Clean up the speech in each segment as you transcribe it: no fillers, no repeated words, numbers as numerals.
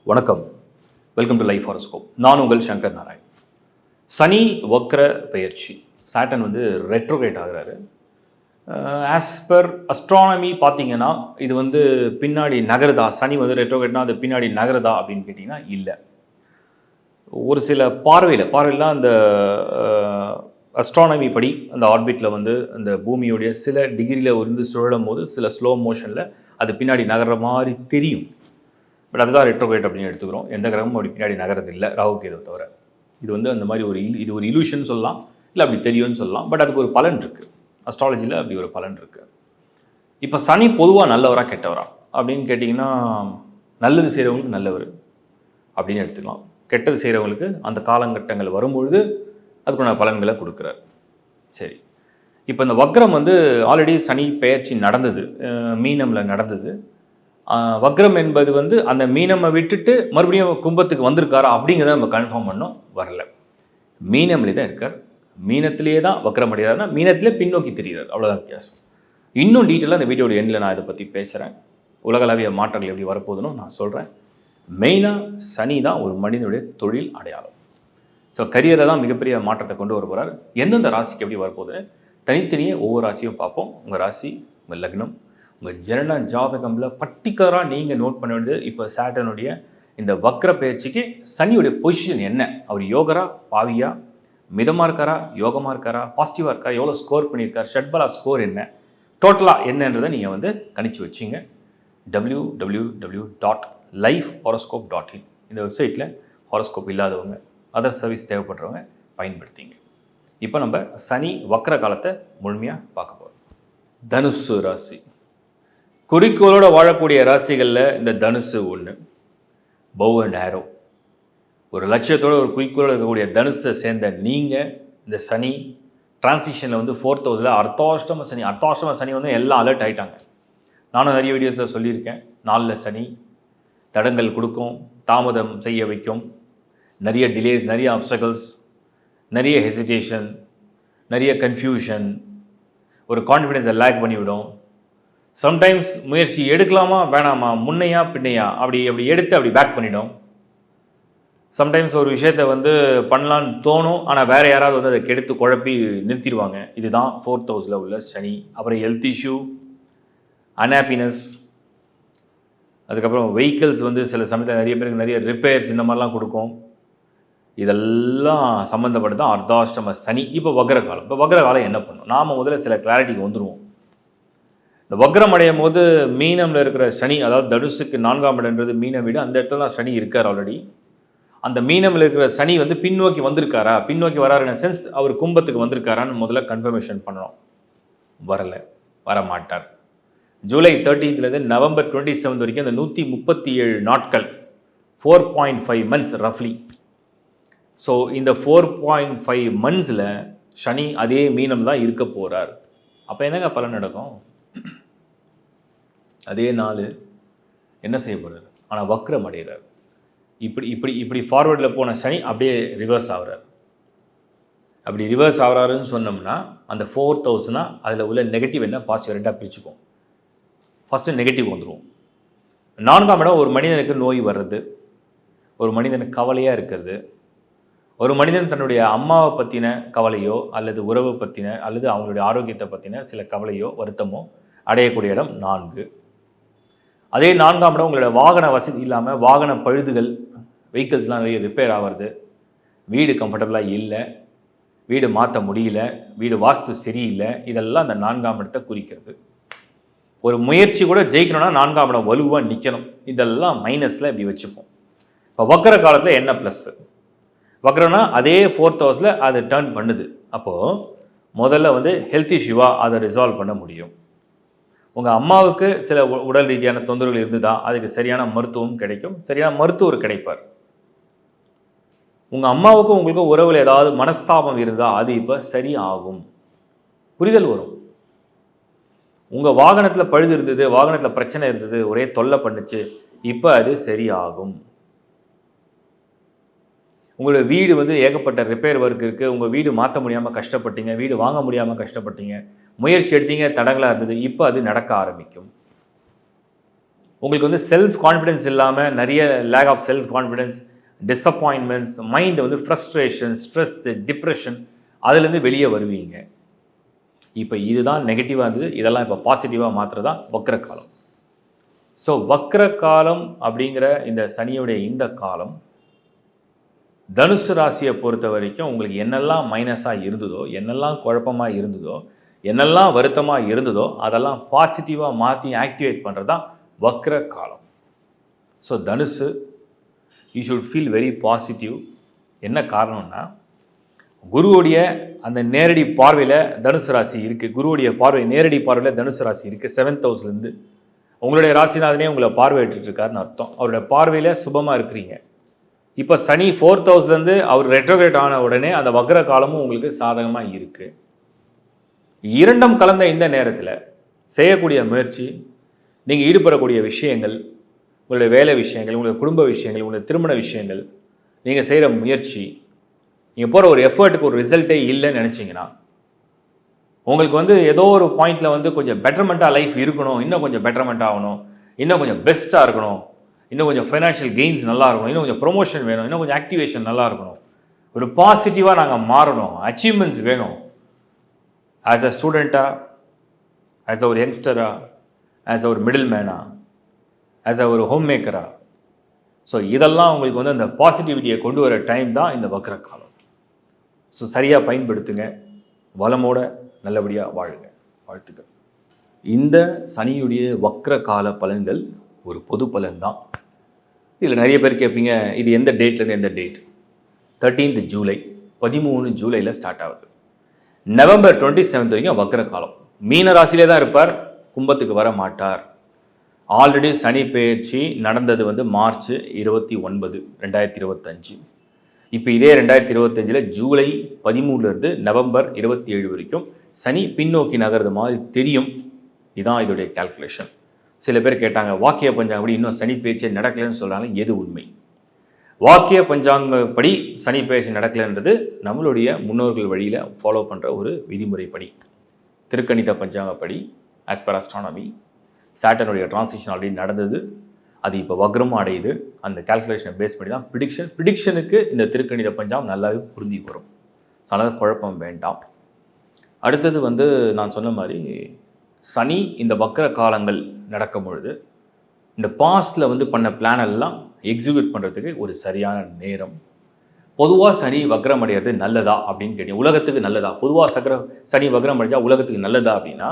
வணக்கம். Welcome to life horoscope. நான் உங்கள் சங்கர் நாராயண். சனி வக்ர பெயர்ச்சி. சாட்டன் வந்து ரெட்ரோகிரேட் ஆகுறாரு. ஆஸ் பர் அஸ்ட்ரானமி பார்த்தீங்கன்னா இது வந்து பின்னாடி நகருதா, சனி வந்து ரெட்ரோகிரேட்னா அது பின்னாடி நகருதா அப்படின்னு கேட்டிங்கன்னா இல்லை. ஒரு சில பார்வையில் அந்த அஸ்ட்ரானமி படி அந்த ஆர்பிட்டில் வந்து அந்த பூமியுடைய சில டிகிரியில் இருந்து சுழலும் போது சில ஸ்லோ மோஷனில் அது பின்னாடி நகர்ற மாதிரி தெரியும். பட் அதுதான் ரெட்ரோகிரேட் அப்படின்னு எடுத்துக்கிறோம். எந்த கிரகமும் அப்படி பின்னாடி நகரது இல்லை, ராகு கேது தவிர. இது வந்து அந்த மாதிரி இது ஒரு இலூஷன் சொல்லலாம், இல்லை அப்படி தெரியும்னு சொல்லலாம். பட் அதுக்கு ஒரு பலன் இருக்குது. அஸ்ட்ராலஜியில் அப்படி ஒரு பலன் இருக்குது. இப்போ சனி பொதுவாக நல்லவரா கெட்டவரா அப்படின்னு கேட்டிங்கன்னா, நல்லது செய்கிறவங்களுக்கு நல்லவர் அப்படின்னு எடுத்துக்கலாம். கெட்டது செய்கிறவங்களுக்கு அந்த காலகட்டங்கள் வரும்பொழுது அதுக்கான பலன்களை கொடுக்குறாரு. சரி, இப்போ இந்த வக்ரம் வந்து ஆல்ரெடி சனி பெயர்ச்சி நடந்தது, மீனமில் நடந்தது. வக்ரம் என்பது வந்து அந்த மீனமை விட்டுட்டு மறுபடியும் கும்பத்துக்கு வந்திருக்காரா அப்படிங்கிறத நம்ம கன்ஃபார்ம் பண்ணோம். வரல, மீனம்லே தான் இருக்கார். மீனத்திலேயே தான் வக்ரம் அடைகிறாருன்னா மீனத்திலே பின்னோக்கி தெரிகிறார், அவ்வளோதான் வித்தியாசம். இன்னும் டீட்டெயிலாக இந்த வீடியோட எண்டில் நான் இதை பற்றி பேசுகிறேன். உலகளவிய மாற்றங்கள் எப்படி வரப்போகுதுன்னு நான் சொல்கிறேன். மெயினாக சனி தான் ஒரு மனிதனுடைய தொழில் அடையாளம். ஸோ கரியரில் தான் மிகப்பெரிய மாற்றத்தை கொண்டு வர போகிறார். எந்தெந்த ராசிக்கு எப்படி வரப்போகுதுன்னு தனித்தனியே ஒவ்வொரு ராசியும் பார்ப்போம். உங்கள் ராசி, உங்கள் லக்னம், உங்கள் ஜனன ஜாதகமில் பர்டிகுலராக நீங்கள் நோட் பண்ண வேண்டியது இப்போ சாட்டனுடைய இந்த வக்ர பயிற்சிக்கு சனியுடைய பொசிஷன் என்ன? அவர் யோகரா, பாவியா, மிதமாக இருக்காரா, யோகமாக இருக்காரா, பாசிட்டிவாக இருக்காரா, எவ்வளோ ஸ்கோர் பண்ணியிருக்கார், ஷட்பலா ஸ்கோர் என்ன, டோட்டலாக என்னன்றதை நீங்கள் வந்து கணிச்சு வச்சிங்க. www.lifehoroscope.in இந்த வெப்சைட்டில் ஹாரோஸ்கோப் இல்லாதவங்க, அதர் சர்வீஸ் தேவைப்படுறவங்க பயன்படுத்திங்க. இப்போ நம்ம சனி வக்ர காலத்தை முழுமையாக பார்க்க போகிறோம். தனுசு ராசி. குறிக்கோளோடு வாழக்கூடிய ராசிகளில் இந்த தனுசு ஒன்று. Bow and arrow. ஒரு லட்சியத்தோடு ஒரு குறிக்கோளோடு இருக்கக்கூடிய தனுசை சேர்ந்த நீங்கள் இந்த சனி டிரான்சிஷனில் வந்து 4th ஹவுஸில் அர்த்தாஷ்டம சனி வந்து எல்லாம் அலர்ட் ஆகிட்டாங்க. நானும் நிறைய வீடியோஸில் சொல்லியிருக்கேன். 4ல் சனி தடங்கள் கொடுக்கும், தாமதம் செய்ய வைக்கும், நிறைய டிலேஸ், நிறைய ஆப்ஸ்டக்கல்ஸ், நிறைய ஹெசிடேஷன், நிறைய கன்ஃபியூஷன், ஒரு கான்ஃபிடென்ஸை லேக் பண்ணிவிடும். சம்டைம்ஸ் முயற்சி எடுக்கலாமா வேணாமா, முன்னையா பின்னையா, அப்படி எடுத்து அப்படி பேக் பண்ணிடும். சம்டைம்ஸ் ஒரு விஷயத்தை வந்து பண்ணலான்னு தோணும், ஆனால் வேறு யாராவது வந்து அதை கெடுத்து குழப்பி நிறுத்திடுவாங்க. இதுதான் 4th ஹவுஸில் உள்ள சனி. அப்புறம் ஹெல்த் இஷ்யூ, அன்ஹாப்பினஸ், அதுக்கப்புறம் வெஹிக்கிள்ஸ் வந்து சில சமயத்தில் நிறைய பேருக்கு நிறைய ரிப்பேர்ஸ் இந்த மாதிரிலாம் கொடுக்கும். இதெல்லாம் சம்மந்தப்பட்டு தான் அர்த்தாஷ்டம சனி. இப்போ வக்ர காலம். இப்போ வக்ர காலம் என்ன பண்ணும்? நாம் முதல்ல சில கிளாரிட்டிக்கு வந்துடுவோம். இந்த வக்ரம் அடையும் போது மீனமில் இருக்கிற சனி, அதாவது தனுசுக்கு 4ஆம் இடம்ன்றது மீன வீடு, அந்த இடத்துல தான் சனி இருக்கார் ஆல்ரெடி. அந்த மீனமில் இருக்கிற சனி வந்து பின்னோக்கி வந்திருக்காரா, பின்னோக்கி வராருன்னு சென்ஸ் அவர் கும்பத்துக்கு வந்திருக்காரான்னு முதல்ல கன்ஃபர்மேஷன் பண்ணணும். வரலை, வரமாட்டார். ஜூலை 13லேருந்து நவம்பர் 27 வரைக்கும் அந்த 137 நாட்கள், 4.5 months ரஃப்லி. ஸோ இந்த 4.5 monthsல சனி அதே மீனம் தான் இருக்க போகிறார். அப்போ என்னங்க பலன் நடக்கும்? அதே நாள் என்ன செய்ய போகிறார்? ஆனால் வக்ரம் அடைகிறார். இப்படி ஃபார்வர்டில் போன சனி அப்படியே ரிவர்ஸ் ஆகிறார். அப்படி ரிவர்ஸ் ஆகிறாருன்னு சொன்னோம்னா அந்த 4th ஹவுஸ்னா அதில் உள்ள நெகட்டிவ் என்ன, பாசிட்டிவ் ரெண்டாக பிரிச்சுக்கும். ஃபஸ்ட்டு நெகட்டிவ் வந்துடும். 4ஆம் இடம் ஒரு மனிதனுக்கு நோய் வர்றது, ஒரு மனிதனுக்கு கவலையாக இருக்கிறது, ஒரு மனிதன் தன்னுடைய அம்மாவை பற்றின கவலையோ அல்லது உறவை பற்றின அல்லது அவங்களுடைய ஆரோக்கியத்தை பற்றின சில கவலையோ வருத்தமோ அடையக்கூடிய இடம் 4. அதே 4ஆம் இடம் உங்களோட வாகன வசதி இல்லாமல் வாகன பழுதுகள், வெஹிக்கிள்ஸ்லாம் நிறைய ரிப்பேர் ஆகிறது, வீடு கம்ஃபர்டபுளாக இல்லை, வீடு மாற்ற முடியல, வீடு வாஸ்து சரியில்லை, இதெல்லாம் அந்த 4ஆம் இடத்தை குறிக்கிறது. ஒரு முயற்சி கூட ஜெயிக்கணும்னா 4ஆம் இடம் வலுவாக நிற்கணும். இதெல்லாம் மைனஸில் இப்படி வச்சுப்போம். இப்போ வக்ர காலத்தில் என்ன ப்ளஸ்ஸு? வக்ரம்னா அதே 4th ஹவுஸில் அது டர்ன் பண்ணுது. அப்போது முதல்ல வந்து ஹெல்த் இஷ்யூவாக அதை ரிசால்வ் பண்ண முடியும். உங்கள் அம்மாவுக்கு சில உடல் ரீதியான தொந்தரவுகள் இருந்ததா, அதுக்கு சரியான மருத்துவம் கிடைக்கும், சரியான மருத்துவர் கிடைப்பார். உங்கள் அம்மாவுக்கும் உங்களுக்கும் உறவில் ஏதாவது மனஸ்தாபம் இருந்தால் அது இப்போ சரி ஆகும், புரிதல் வரும். உங்கள் வாகனத்தில் பழுது இருந்தது, வாகனத்தில் பிரச்சனை இருந்தது, ஒரே தொல்லை பண்ணுச்சு, இப்போ அது சரியாகும். உங்களோட வீடு வந்து ஏகப்பட்ட ரிப்பேர் ஒர்க் இருக்குது, உங்கள் வீடு மாற்ற முடியாமல் கஷ்டப்பட்டீங்க, வீடு வாங்க முடியாமல் கஷ்டப்பட்டீங்க, முயற்சி எடுத்தீங்க, தடங்களாக இருந்தது, இப்போ அது நடக்க ஆரம்பிக்கும். உங்களுக்கு வந்து செல்ஃப் கான்ஃபிடென்ஸ் இல்லாமல் நிறைய lack of self confidence, disappointments, mind வந்து ஃப்ரஸ்ட்ரேஷன், ஸ்ட்ரெஸ், டிப்ரெஷன் அதுலேருந்து வெளியே வருவீங்க. இப்போ இதுதான் நெகட்டிவாக இருந்தது, இதெல்லாம் இப்போ பாசிட்டிவாக மாற்றுறதா வக்ர காலம். ஸோ வக்ர காலம் அப்படிங்கிற இந்த சனியுடைய இந்த காலம் தனுசு ராசியை பொறுத்த வரைக்கும் உங்களுக்கு என்னெல்லாம் மைனஸாக இருந்ததோ, என்னெல்லாம் குழப்பமாக இருந்ததோ, என்னெல்லாம் வருத்தமாக இருந்ததோ அதெல்லாம் பாசிட்டிவாக மாற்றி ஆக்டிவேட் பண்ணுறது தான் வக்ர காலம். ஸோ தனுசு you should feel very positive. என்ன காரணம்னா குருவுடைய அந்த நேரடி பார்வையில் தனுசு ராசி இருக்குது. குருவுடைய பார்வை நேரடி பார்வையில் தனுசு ராசி இருக்குது. 7th ஹவுஸ்லேருந்து உங்களுடைய ராசிநாதனே உங்களை பார்வையிட்டுருக்காருன்னு அர்த்தம். அவருடைய பார்வையில் சுபமாக இருக்கிறீங்க. இப்போ சனி 4th ஹவுஸ்லேருந்து அவர் ரெட்ரோகிரேட் ஆன உடனே அந்த வக்ர காலமும் உங்களுக்கு சாதகமாக இருக்குது. இரண்டும் கலந்த இந்த நேரத்தில் செய்யக்கூடிய முயற்சி, நீங்கள் ஈடுபடக்கூடிய விஷயங்கள், உங்களுடைய வேலை விஷயங்கள், உங்களுடைய குடும்ப விஷயங்கள், உங்களுடைய திருமண விஷயங்கள், நீங்கள் செய்கிற முயற்சி, நீங்கள் போகிற ஒரு எஃபர்ட்டுக்கு ஒரு ரிசல்ட்டே இல்லைன்னு நினச்சிங்கன்னா உங்களுக்கு வந்து ஏதோ ஒரு பாயிண்டில் வந்து கொஞ்சம் பெட்டர்மெண்ட்டாக லைஃப் இருக்கணும், இன்னும் கொஞ்சம் பெட்டர்மெண்ட் ஆகணும், இன்னும் கொஞ்சம் பெஸ்ட்டாக இருக்கணும், இன்னும் கொஞ்சம் ஃபைனான்ஷியல் கெயின்ஸ் நல்லா இருக்கணும், இன்னும் கொஞ்சம் ப்ரொமோஷன் வேணும், இன்னும் கொஞ்சம் ஆக்டிவேஷன் நல்லா இருக்கணும், ஒரு பாசிட்டிவாக நாங்கள் மாறணும், அச்சீவ்மெண்ட்ஸ் வேணும். ஆஸ் அ ஸ்டூடெண்ட்டாக, ஆஸ் அ ஒரு யங்ஸ்டராக, ஆஸ் அ ஒரு மிடில் மேனாக, ஆஸ் அ ஒரு ஹோம் மேக்கராக. ஸோ இதெல்லாம் உங்களுக்கு வந்து அந்த பாசிட்டிவிட்டியை கொண்டு வர டைம் தான் இந்த வக்ர காலம். ஸோ சரியாக பயன்படுத்துங்க, வளமோட நல்லபடியாக வாழுங்க. வாழ்த்துக்கள். இந்த சனியுடைய வக்ர கால பலன்கள் ஒரு பொது பலன் தான். இதில் நிறைய பேர் கேட்பீங்க, இது எந்த டேட்லேருந்து எந்த டேட்? 13th ஜூலை, 13 ஜூலையில் ஸ்டார்ட் ஆகுது. நவம்பர் 27 வரைக்கும் வக்ர காலம். மீன ராசியிலே தான் இருப்பார், கும்பத்துக்கு வர மாட்டார். ஆல்ரெடி சனி பெயர்ச்சி நடந்தது வந்து மார்ச் 29, 2025. இப்போ இதே 2025 ஜூலை 13லேருந்து நவம்பர் 27 வரைக்கும் சனி பின்னோக்கி நகர்றது மாதிரி தெரியும். இதுதான் இதோடைய கால்குலேஷன். சில பேர் கேட்டாங்க, வாக்கிய பஞ்சாங்கப்படி இன்னும் சனி பெயர்ச்சி நடக்கலைன்னு சொல்கிறாங்க, எது உண்மை? வாக்கிய பஞ்சாங்கப்படி சனி பெயர்ச்சி நடக்கலைன்றது நம்மளுடைய முன்னோர்கள் வழியில் ஃபாலோ பண்ணுற ஒரு விதிமுறைப்படி. திருக்கணித பஞ்சாங்கப்படி ஆஸ் பர் அஸ்ட்ரானமி சாட்டனுடைய டிரான்சிஷன் ஆல்ரெடி நடந்தது, அது இப்போ வக்ரமும் அடையுது. அந்த கால்குலேஷனை பேஸ் பண்ணி தான் ப்ரிடிக்ஷனுக்கு இந்த திருக்கணித பஞ்சாங்கம் நல்லாவே புரிஞ்சு வரும். அதனால் குழப்பம் வேண்டாம். அடுத்தது வந்து நான் சொன்ன மாதிரி சனி இந்த வக்ர காலங்கள் நடக்கும் பொழுது இந்த பாஸ்டில் வந்து பண்ண பிளான் எல்லாம் எக்ஸிக்யூட் பண்ணுறதுக்கு ஒரு சரியான நேரம். பொதுவாக சனி வக்ரம் அடைகிறது நல்லதா அப்படின்னு கேட்டீங்க, உலகத்துக்கு நல்லதா? பொதுவாக சனி வக்ரம் அடைஞ்சா உலகத்துக்கு நல்லதா அப்படின்னா,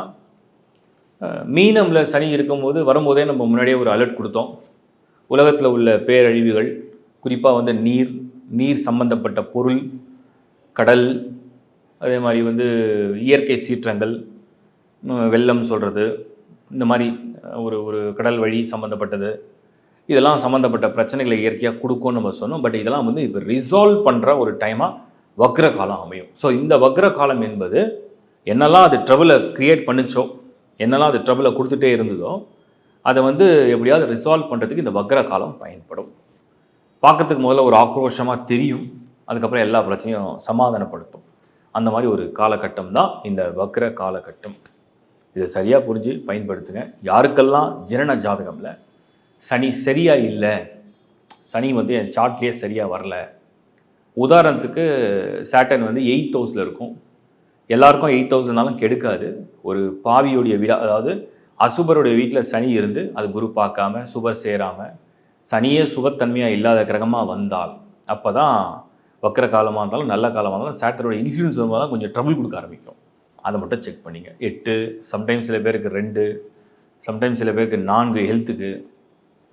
மீனமில் சனி இருக்கும்போது வரும்போதே நம்ம முன்னாடியே ஒரு அலர்ட் கொடுத்தோம். உலகத்தில் உள்ள பேரழிவுகள், குறிப்பாக வந்து நீர் சம்பந்தப்பட்ட பொருள், கடல், அதே மாதிரி வந்து இயற்கை சீற்றங்கள், வெள்ளம் சொல்கிறது, இந்த மாதிரி ஒரு கடல் வழி சம்மந்தப்பட்டது, இதெல்லாம் சம்மந்தப்பட்ட பிரச்சனைகளை இயற்கையாக கொடுக்கும்னு நம்ம சொன்னோம். பட் இதெல்லாம் வந்து இப்போ ரிசால்வ் பண்ணுற ஒரு டைமாக வக்ர காலம் அமையும். ஸோ இந்த வக்ர காலம் என்பது என்னெல்லாம் அது ட்ரபிளை க்ரியேட் பண்ணிச்சோ, என்னெல்லாம் அது ட்ரபிளை கொடுத்துட்டே இருந்ததோ, அதை வந்து எப்படியாவது ரிசால்வ் பண்ணுறதுக்கு இந்த வக்ர காலம் பயன்படும். பார்க்கறதுக்கு முதல்ல ஒரு ஆக்ரோஷமாக தெரியும், அதுக்கப்புறம் எல்லா பிரச்சனையும் சமாதானப்படுத்தும். அந்த மாதிரி ஒரு காலகட்டம் தான் இந்த வக்ர காலகட்டம். இதை சரியாக புரிஞ்சு பயன்படுத்துங்க. யாருக்கெல்லாம் ஜனன ஜாதகமில் சனி சரியாக இல்லை, சனி வந்து என் சார்ட்லேயே சரியாக வரல, உதாரணத்துக்கு சாட்டன் வந்து 8th ஹவுஸில் இருக்கும், எல்லாருக்கும் 8th ஹவுஸ்னாலும் கெடுக்காது. ஒரு பாவியுடைய வீடாக, அதாவது அசுபருடைய வீட்டில் சனி இருந்து அது குரு பார்க்காம சுபர் சேராமல் சனியே சுபத்தன்மையாக இல்லாத கிரகமாக வந்தால், அப்போ தான் வக்ர காலமாக இருந்தாலும் நல்ல காலமாக இருந்தாலும் சாட்டனோட இன்ஃப்ளூயன்ஸ் வரும்போது கொஞ்சம் ட்ரபிள் கொடுக்க ஆரம்பிக்கும். அதை மட்டும் செக் பண்ணிங்க. 8, சம்டைம்ஸ் சில பேருக்கு 2, சம்டைம்ஸ் சில பேருக்கு 4 ஹெல்த்துக்கு.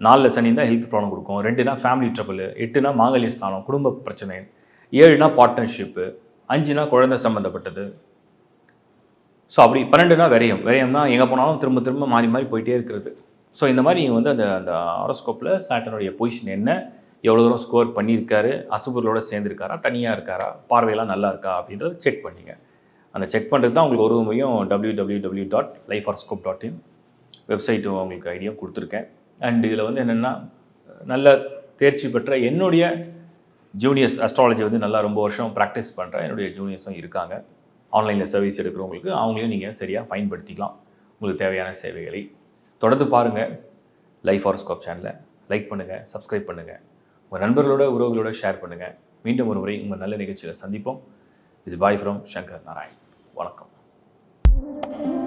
4ல் சனி தான் ஹெல்த் ப்ராப்ளம் கொடுக்கும், 2னா ஃபேமிலி ட்ரபிள், 8னா மாங்கல்ய ஸ்தானம் குடும்ப பிரச்சனை, 7னா பார்ட்னர்ஷிப்பு, 5னா குழந்தை சம்மந்தப்பட்டது. ஸோ அப்படி 12னா விரயம்னா எங்கே போனாலும் திரும்ப திரும்ப மாறி மாறி போயிட்டே இருக்கிறது. ஸோ இந்த மாதிரி நீங்கள் வந்து அந்த ஹாரோஸ்கோப்பில் சாட்டனுடைய பொசிஷன் என்ன, எவ்வளோ தூரம் ஸ்கோர் பண்ணியிருக்காரு, அசுபர்களோட சேர்ந்துருக்காரா, தனியாக இருக்காரா, பார்வையெல்லாம் நல்லா இருக்கா அப்படின்றத செக் பண்ணிங்க. அந்த செக் பண்ணுறது தான் உங்களுக்கு ஒரு முறையும் www.lifehoroscope.in வெப்சைட்டு உங்களுக்கு ஐடியா கொடுத்துருக்கேன். அண்ட் இதில் வந்து என்னென்னா, நல்ல தேர்ச்சி பெற்ற என்னுடைய ஜூனியர்ஸ் அஸ்ட்ராலஜி வந்து நல்லா ரொம்ப வருஷம் ப்ராக்டிஸ் பண்ணுற என்னுடைய ஜூனியர்ஸும் இருக்காங்க. ஆன்லைனில் சர்வீஸ் எடுக்கிறவங்களுக்கு அவங்களையும் நீங்கள் சரியாக பயன்படுத்திக்கலாம் உங்களுக்கு தேவையான சேவைகளை. தொடர்ந்து பாருங்கள். லைஃப் ஹாரோஸ்கோப் சேனலை லைக் பண்ணுங்கள், சப்ஸ்கிரைப் பண்ணுங்கள், உங்கள் நண்பர்களோட உறவுகளோட ஷேர் பண்ணுங்கள். மீண்டும் ஒரு முறை உங்கள் நல்ல நிகழ்ச்சியில் சந்திப்போம். Is bye from Shankar Narayan. வணக்கம்.